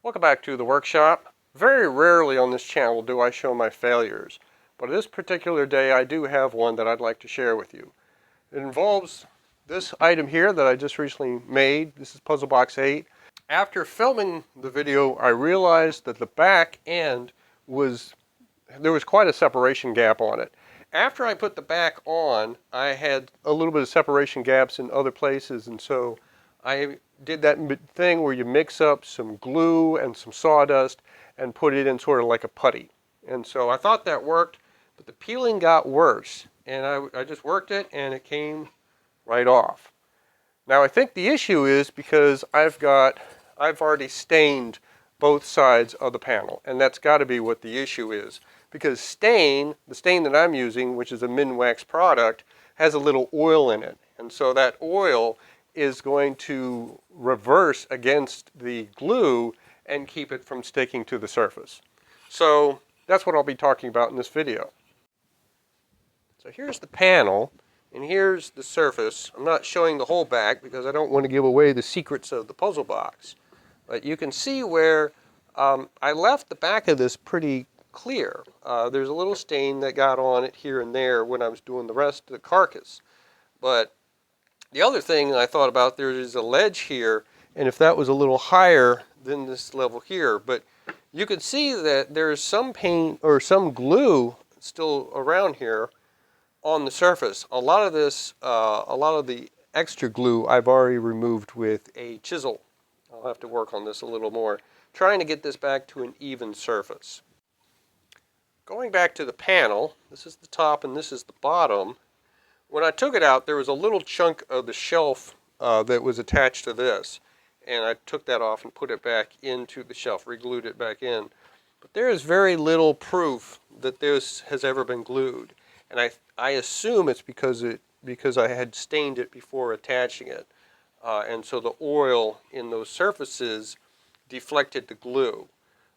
Welcome back to the workshop. Very rarely on this channel do I show my failures, but this particular day I do have one that I'd like to share with you. It involves this item here that I just recently made. This is Puzzle Box 8. After filming the video, I realized that the back end there was quite a separation gap on it. After I put the back on, I had a little bit of separation gaps in other places, and so I did that thing where you mix up some glue and some sawdust and put it in sort of like a putty. And so I thought that worked, but the peeling got worse, and I just worked it and it came right off. Now I think the issue is because I've already stained both sides of the panel, and that's got to be what the issue is. Because the stain that I'm using, which is a Minwax product, has a little oil in it. And so that oil is going to reverse against the glue and keep it from sticking to the surface. So that's what I'll be talking about in this video. So here's the panel, and here's the surface. I'm not showing the whole back because I don't want to give away the secrets of the puzzle box. But you can see where I left the back of this pretty clear. There's a little stain that got on it here and there when I was doing the rest of the carcass. But the other thing I thought about, there is a ledge here, and if that was a little higher than this level here, but you can see that there's some paint or some glue still around here on the surface. A lot of the extra glue I've already removed with a chisel. I'll have to work on this a little more, trying to get this back to an even surface. Going back to the panel, this is the top and this is the bottom. When I took it out, there was a little chunk of the shelf that was attached to this, and I took that off and put it back into the shelf, re-glued it back in. But there is very little proof that this has ever been glued, and I assume it's because I had stained it before attaching it, and so the oil in those surfaces deflected the glue.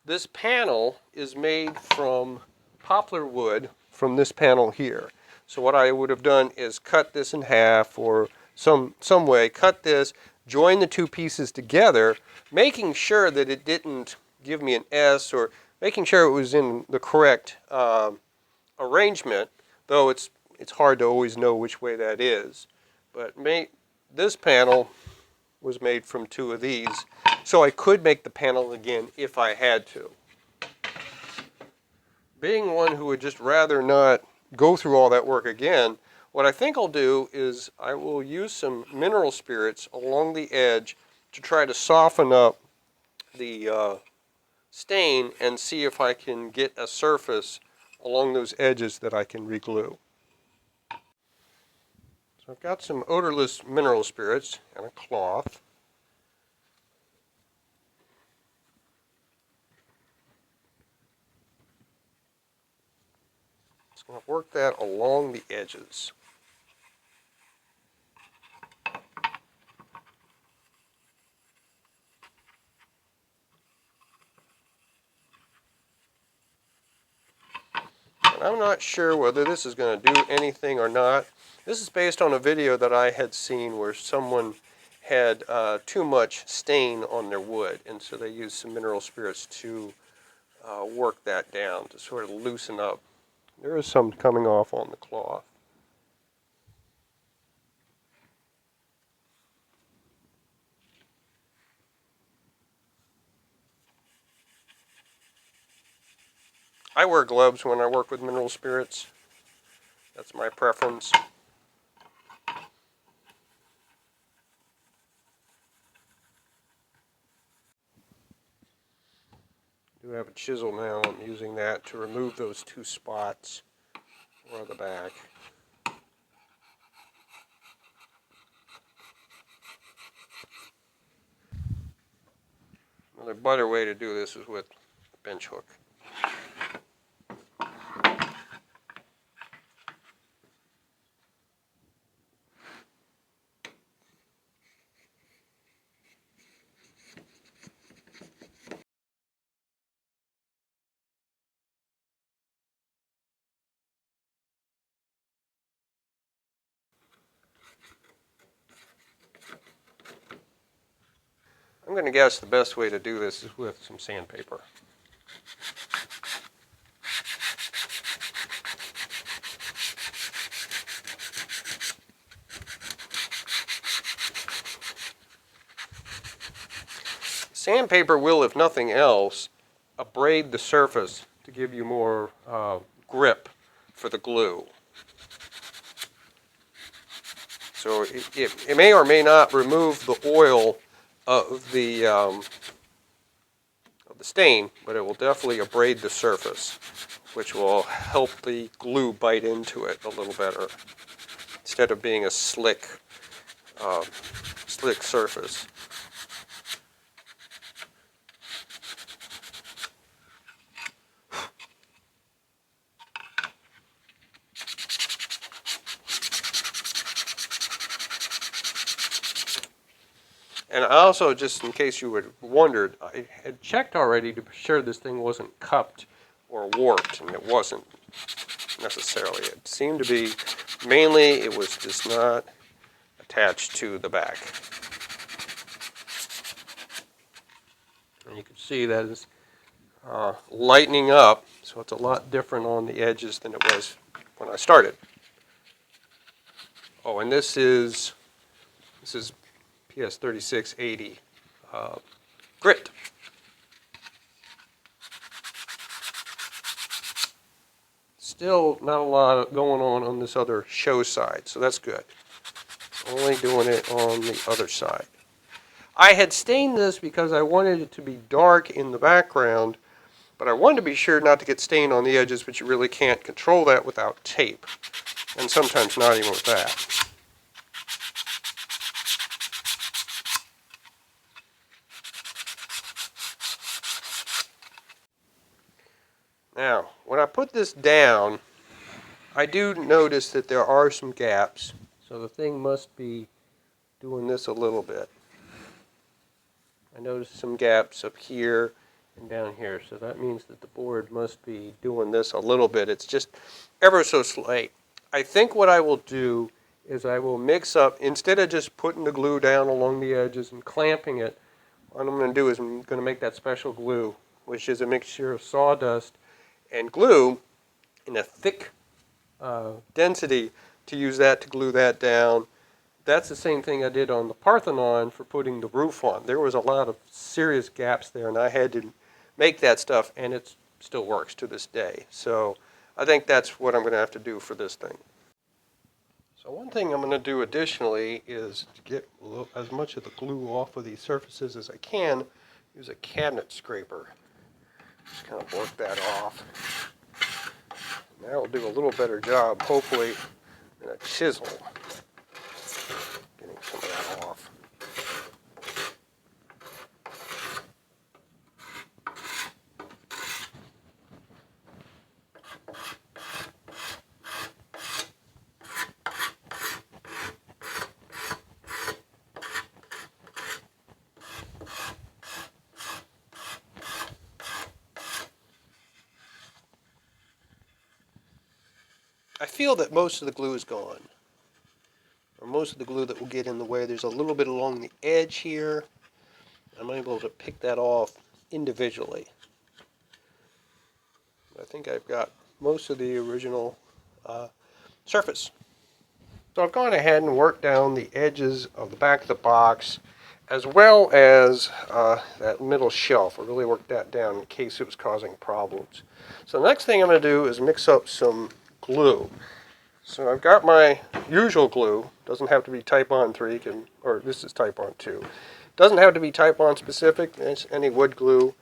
This panel is made from poplar wood from this panel here. So what I would have done is cut this in half or some way, cut this, join the two pieces together, making sure that it didn't give me an S, or making sure it was in the correct arrangement, though it's hard to always know which way that is. But this panel was made from two of these, so I could make the panel again if I had to. Being one who would just rather not go through all that work again, what I think I'll do is I will use some mineral spirits along the edge to try to soften up the stain and see if I can get a surface along those edges that I can re-glue. So I've got some odorless mineral spirits and a cloth. I'm going to work that along the edges. And I'm not sure whether this is going to do anything or not. This is based on a video that I had seen where someone had too much stain on their wood, and so they used some mineral spirits to work that down, to sort of loosen up. There is some coming off on the cloth. I wear gloves when I work with mineral spirits. That's my preference. I do have a chisel now. I'm using that to remove those two spots on the back. Another better way to do this is with a bench hook. I'm going to guess the best way to do this is with some sandpaper. Sandpaper will, if nothing else, abrade the surface to give you more grip for the glue. So it may or may not remove the oil of the stain, but it will definitely abrade the surface, which will help the glue bite into it a little better, instead of being a slick surface. And also, just in case you had wondered, I had checked already to be sure this thing wasn't cupped or warped, and it wasn't necessarily. It seemed to be, mainly it was just not attached to the back. And you can see that is lightening up, so it's a lot different on the edges than it was when I started. Oh, and this is PS 3680 grit. Still not a lot going on this other show side, so that's good. Only doing it on the other side. I had stained this because I wanted it to be dark in the background, but I wanted to be sure not to get stained on the edges, but you really can't control that without tape, and sometimes not even with that. Now, when I put this down, I do notice that there are some gaps, so the thing must be doing this a little bit. I noticed some gaps up here and down here, so that means that the board must be doing this a little bit. It's just ever so slight. I think what I will do is I will mix up, instead of just putting the glue down along the edges and clamping it, what I'm going to do is I'm going to make that special glue, which is a mixture of sawdust and glue in a thick density, to use that to glue that down. That's the same thing I did on the Parthenon for putting the roof on. There was a lot of serious gaps there, and I had to make that stuff, and it still works to this day. So I think that's what I'm going to have to do for this thing. So one thing I'm going to do additionally is to get as much of the glue off of these surfaces as I can, use a cabinet scraper. Just kind of work that off. And that will do a little better job, hopefully, than a chisel. Getting some of that off. I feel that most of the glue is gone, or most of the glue that will get in the way. There's a little bit along the edge here. I'm able to pick that off individually. I think I've got most of the original surface. So I've gone ahead and worked down the edges of the back of the box, as well as that middle shelf. I really worked that down in case it was causing problems. So the next thing I'm going to do is mix up some glue. So I've got my usual glue. Doesn't have to be Type-On 3, or this is Type-On 2. Doesn't have to be Type-On specific. It's any wood glue.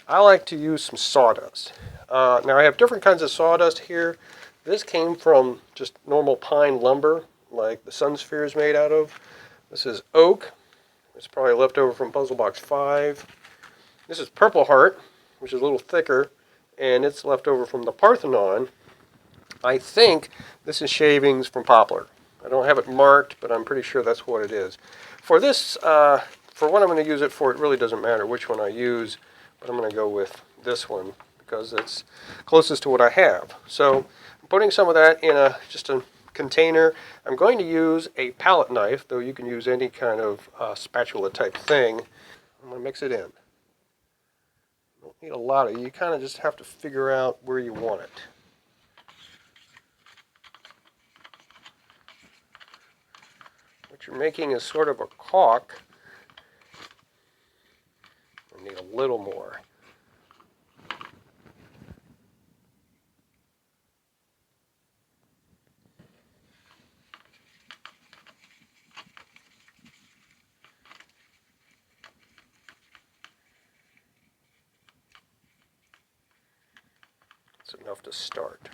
I like to use some sawdust. Now I have different kinds of sawdust here. This came from just normal pine lumber, like the Sun Sphere is made out of. This is oak. It's probably left over from Puzzle Box 5. This is Purple Heart, which is a little thicker, and it's left over from the Parthenon. I think this is shavings from poplar. I don't have it marked, but I'm pretty sure that's what it is. For this, for what I'm going to use it for, it really doesn't matter which one I use, but I'm going to go with this one because it's closest to what I have. So I'm putting some of that in just a container. I'm going to use a palette knife, though you can use any kind of spatula type thing. I'm going to mix it in. Don't need a lot of it. You kind of just have to figure out where you want it. What you're making is sort of a caulk. I need a little more. It's enough to start.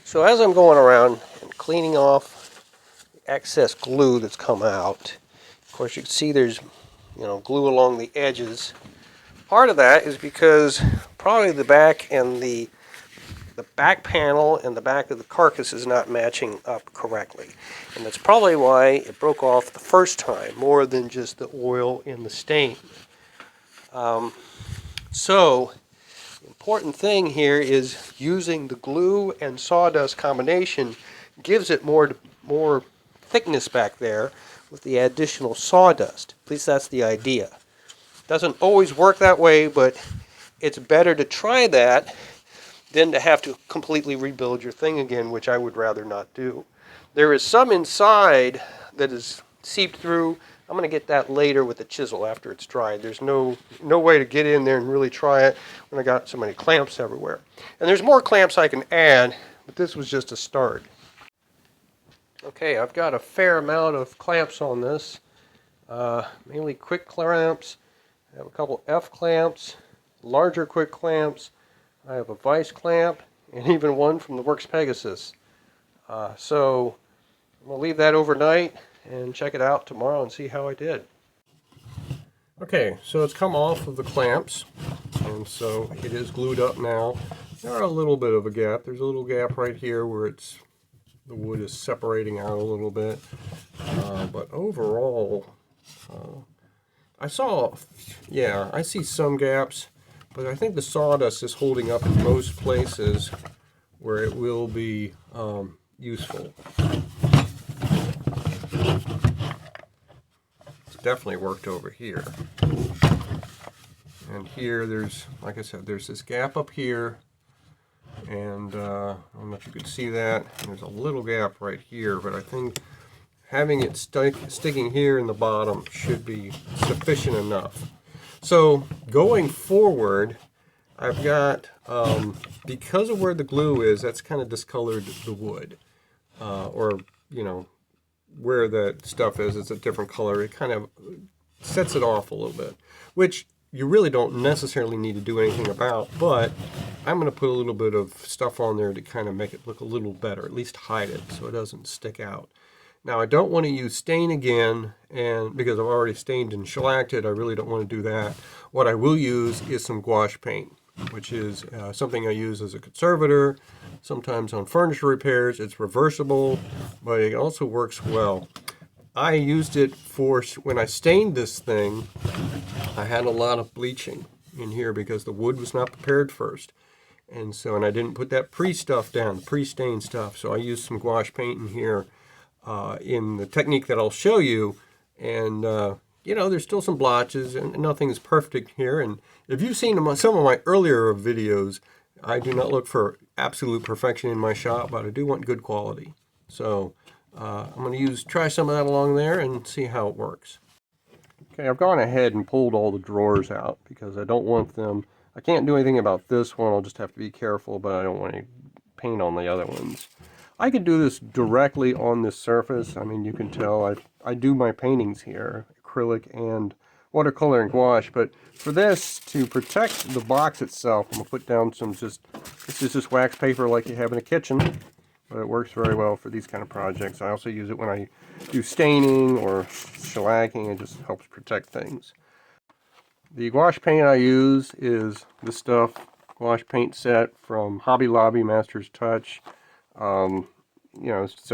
So as I'm going around and cleaning off the excess glue that's come out, of course you can see there's glue along the edges. Part of that is because probably the back and the back panel and the back of the carcass is not matching up correctly. And that's probably why it broke off the first time, more than just the oil in the stain. So the important thing here is using the glue and sawdust combination gives it more thickness back there with the additional sawdust. At least that's the idea. Doesn't always work that way, but it's better to try that than to have to completely rebuild your thing again, which I would rather not do. There is some inside that is seeped through. I'm going to get that later with the chisel after it's dried. There's no way to get in there and really try it when I got so many clamps everywhere. And there's more clamps I can add, but this was just a start. Okay, I've got a fair amount of clamps on this, mainly quick clamps. I have a couple F clamps, larger quick clamps. I have a vice clamp, and even one from the Works Pegasus. So I'm going to leave that overnight and check it out tomorrow and see how I did. Okay, so it's come off of the clamps, and so it is glued up now. There's a little bit of a gap. There's a little gap right here where the wood is separating out a little bit. But overall, I see some gaps, but I think the sawdust is holding up in most places where it will be useful. It's definitely worked over here. And here there's, like I said, there's this gap up here, and I don't know if you could see that. And there's a little gap right here, but I think having it sticking here in the bottom should be sufficient enough. So going forward, I've got, because of where the glue is, that's kind of discolored the wood. Or, where that stuff is, it's a different color. It kind of sets it off a little bit, which you really don't necessarily need to do anything about, but I'm going to put a little bit of stuff on there to kind of make it look a little better, at least hide it so it doesn't stick out. Now I don't want to use stain again, and because I've already stained and shellacked it, I really don't want to do that. What I will use is some gouache paint, which is something I use as a conservator, sometimes on furniture repairs. It's reversible, but it also works well. I used it for, when I stained this thing, I had a lot of bleaching in here because the wood was not prepared first. And I didn't put that pre-stuff down, pre-stained stuff. So I used some gouache paint in here in the technique that I'll show you. And, there's still some blotches and nothing's perfect here. And if you've seen some of my earlier videos, I do not look for absolute perfection in my shop, but I do want good quality. So I'm going to try some of that along there and see how it works. Okay, I've gone ahead and pulled all the drawers out because I don't want them. I can't do anything about this one. I'll just have to be careful, but I don't want any paint on the other ones. I could do this directly on this surface. I mean, you can tell I do my paintings here, acrylic and watercolor and gouache, but for this, to protect the box itself, I'm going to put down this is just wax paper like you have in a kitchen, but it works very well for these kind of projects. I also use it when I do staining or shellacking. It just helps protect things. The gouache paint I use is this stuff, gouache paint set from Hobby Lobby, Master's Touch. So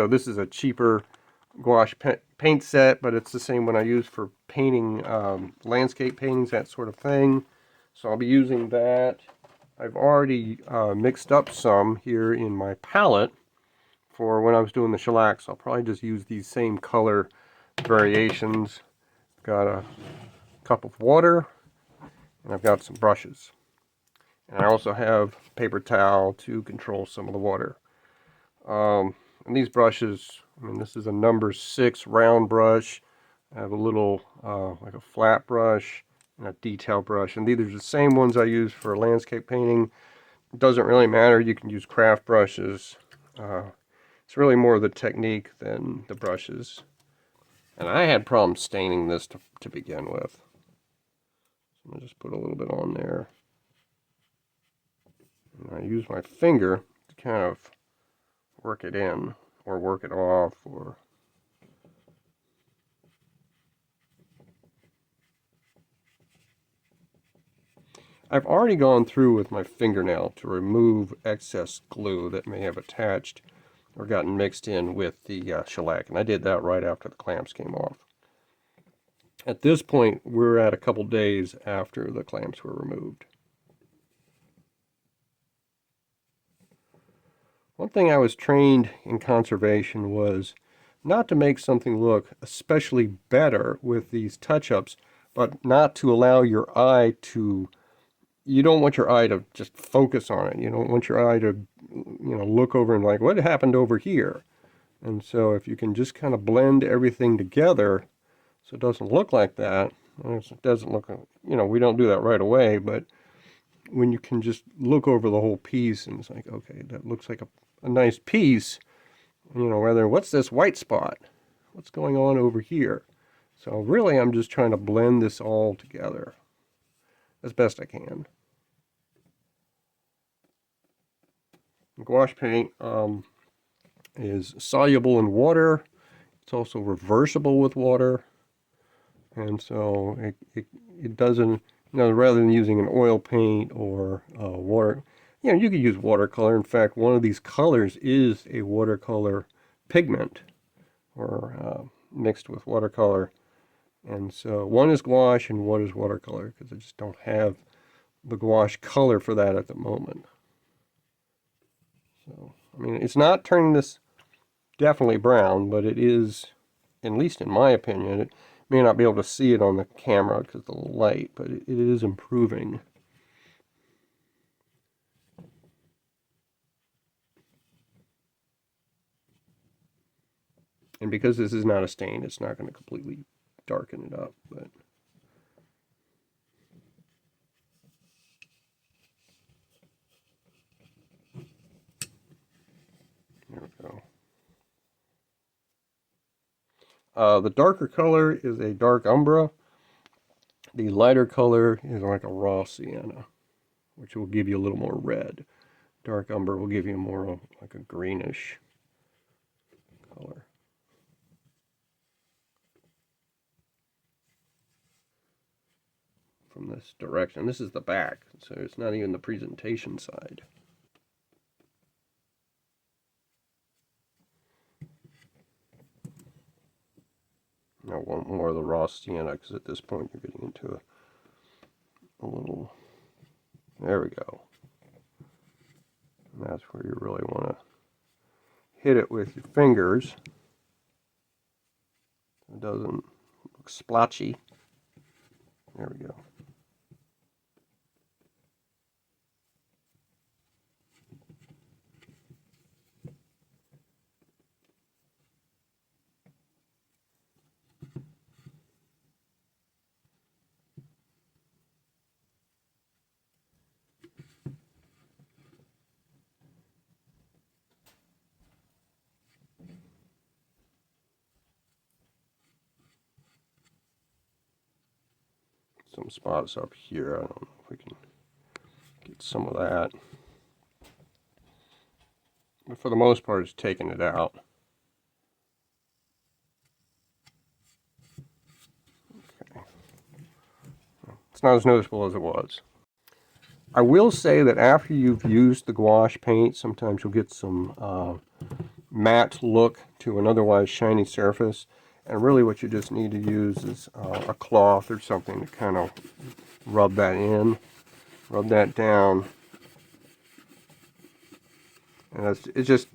this is a cheaper gouache paint set, but it's the same one I use for painting landscape paintings, that sort of thing. So I'll be using that. I've already mixed up some here in my palette for when I was doing the shellac, so I'll probably just use these same color variations. Got a cup of water, and I've got some brushes. And I also have paper towel to control some of the water. And these brushes, I mean, this is a number 6 round brush. I have a little, like a flat brush and a detail brush. And these are the same ones I use for landscape painting. It doesn't really matter. You can use craft brushes. It's really more the technique than the brushes. And I had problems staining this to begin with. So I'm going to just put a little bit on there. And I use my finger to kind of work it in or work it off, or I've already gone through with my fingernail to remove excess glue that may have attached or gotten mixed in with the shellac, and I did that right after the clamps came off. At this point, we're at a couple days after the clamps were removed. One thing I was trained in conservation was not to make something look especially better with these touch-ups, but not to allow your eye to, you don't want your eye to just focus on it. You don't want your eye to, look over and like, what happened over here? And so if you can just kind of blend everything together so it doesn't look like that, it doesn't look, we don't do that right away, but when you can just look over the whole piece and it's like, okay, that looks like a nice piece, rather, what's this white spot? What's going on over here? So really, I'm just trying to blend this all together as best I can. Gouache paint is soluble in water. It's also reversible with water. And so it doesn't, rather than using an oil paint or water, you could use watercolor. In fact, one of these colors is a watercolor pigment, or mixed with watercolor. And so one is gouache and one is watercolor, because I just don't have the gouache color for that at the moment. So, I mean, it's not turning this definitely brown, but it is, at least in my opinion, it may not be able to see it on the camera because of the light, but it is improving. And because this is not a stain, it's not going to completely darken it up, but there we go. The darker color is a dark umbra. The lighter color is like a raw sienna. which will give you a little more red. Dark umber will give you more like a greenish color. From this direction. This is the back, so it's not even the presentation side. Now one more of the raw sienna, because at this point you're getting into a little, there we go. And that's where you really want to hit it with your fingers. It doesn't look splotchy. There we go. Some spots up here. I don't know if we can get some of that. But for the most part, it's taking it out. Okay. It's not as noticeable as it was. I will say that after you've used the gouache paint, sometimes you'll get some matte look to an otherwise shiny surface. And really what you just need to use is a cloth or something to kind of rub that in, rub that down. And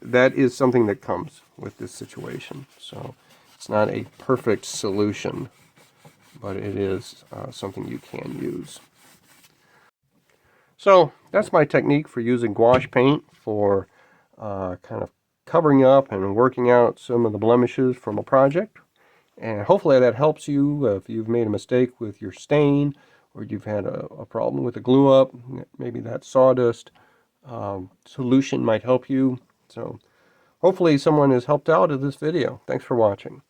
that is something that comes with this situation. So it's not a perfect solution, but it is something you can use. So that's my technique for using gouache paint for kind of covering up and working out some of the blemishes from a project. And hopefully that helps you if you've made a mistake with your stain, or you've had a problem with the glue up. Maybe that sawdust solution might help you. So hopefully someone has helped out in this video. Thanks for watching.